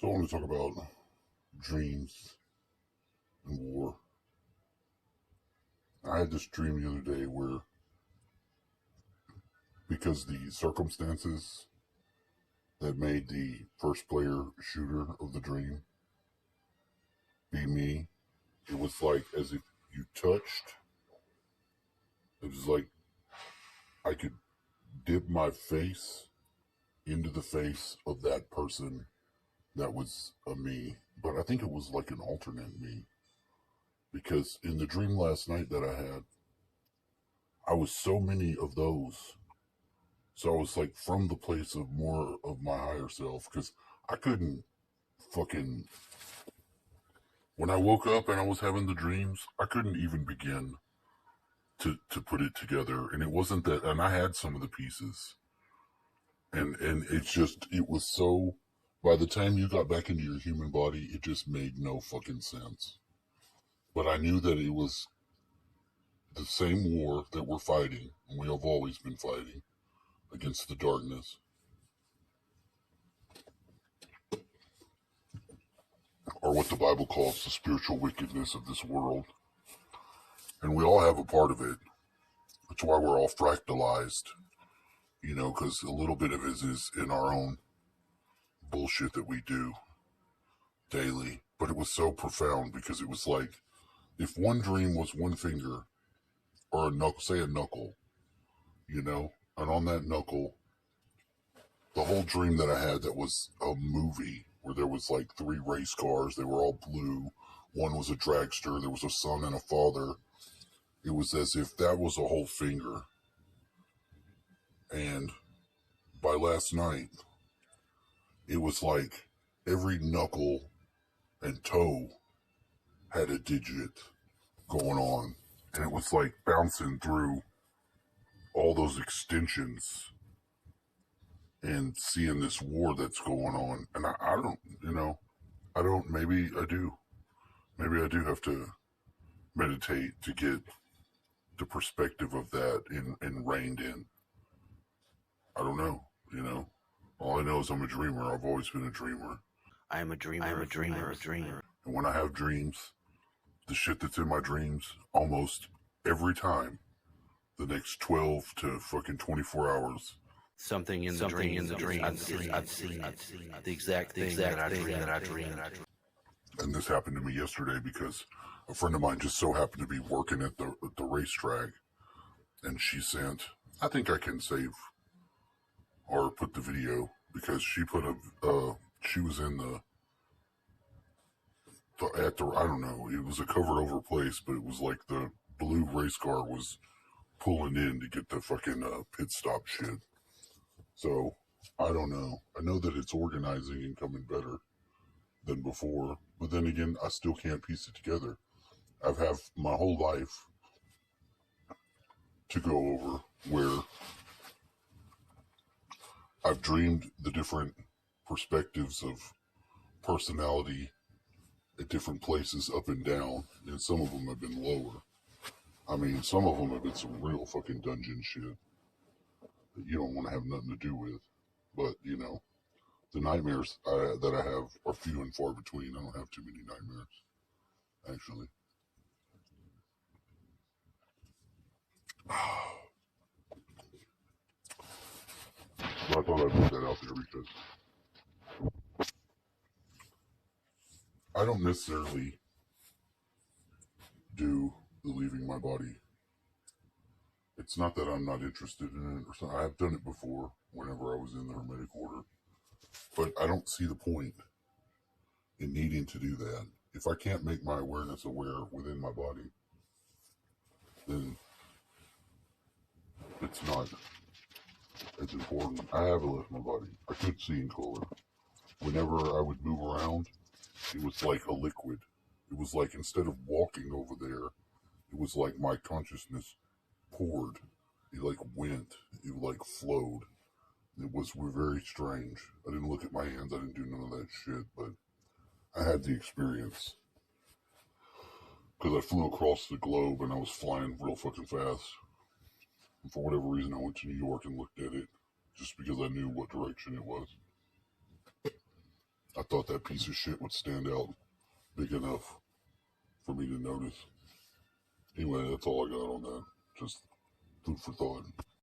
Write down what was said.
So I want to talk about dreams and war. I had this dream the other day where, because the circumstances that made the first player shooter of the dream be me, it was like as if you touched, it was like I could dip my face into the face of that person that was a me. But I think it was like an alternate me. Because in the dream last night that I had, I was so many of those. So I was like from the place of more of my higher self because I couldn't fucking. When I woke up and I was having the dreams, I couldn't even begin to put it together. And it wasn't that, and I had some of the pieces. And it's just, it was so, by the time you got back into your human body, it just made no fucking sense. But I knew that it was the same war that we're fighting, and we have always been fighting against the darkness. Or what the Bible calls the spiritual wickedness of this world. And we all have a part of it. That's why we're all fractalized, because a little bit of it is in our own bullshit that we do daily. But it was so profound because it was like if one dream was one finger or a knuckle, say a knuckle, and on that knuckle, the whole dream that I had that was a movie where there was like 3 race cars. They were all blue. One was a dragster. There was a son and a father. It was as if that was a whole finger. And by last night, it was like every knuckle and toe had a digit going on. And it was like bouncing through all those extensions and seeing this war that's going on. And I don't, maybe I do. Maybe I do have to meditate to get the perspective of that and reined in. I don't know. All I know is I'm a dreamer. I've always been a dreamer. I am a dreamer. And when I have dreams, the shit that's in my dreams, almost every time, the next 12 to fucking 24 hours. Something in the dream. I've seen the exact thing that I dreamed. And this happened to me yesterday because a friend of mine just so happened to be working at the racetrack, and she sent, I think I can save or put the video, because she put she was in I don't know, it was a covered over place, but it was like the blue race car was pulling in to get the fucking pit stop shit. So I don't know. I know that it's organizing and coming better than before, but then again, I still can't piece it together. I've had my whole life to go over where I've dreamed the different perspectives of personality at different places up and down, and some of them have been lower. I mean, some of them have been some real fucking dungeon shit that you don't want to have nothing to do with. But, the nightmares that I have are few and far between. I don't have too many nightmares, actually. But I thought I'd put that out there because I don't necessarily do the leaving my body. It's not that I'm not interested in it or something. I have done it before whenever I was in the Hermetic Order. But I don't see the point in needing to do that. If I can't make my awareness aware within my body, then it's not as important. I haven't left my body. I could see in color. Whenever I would move around, it was like a liquid. It was like instead of walking over there, it was like my consciousness poured. It like went. It like flowed. It was very strange. I didn't look at my hands. I didn't do none of that shit, but I had the experience. Because I flew across the globe and I was flying real fucking fast. And for whatever reason, I went to New York and looked at it just because I knew what direction it was. I thought that piece of shit would stand out big enough for me to notice. Anyway, that's all I got on that. Just food for thought.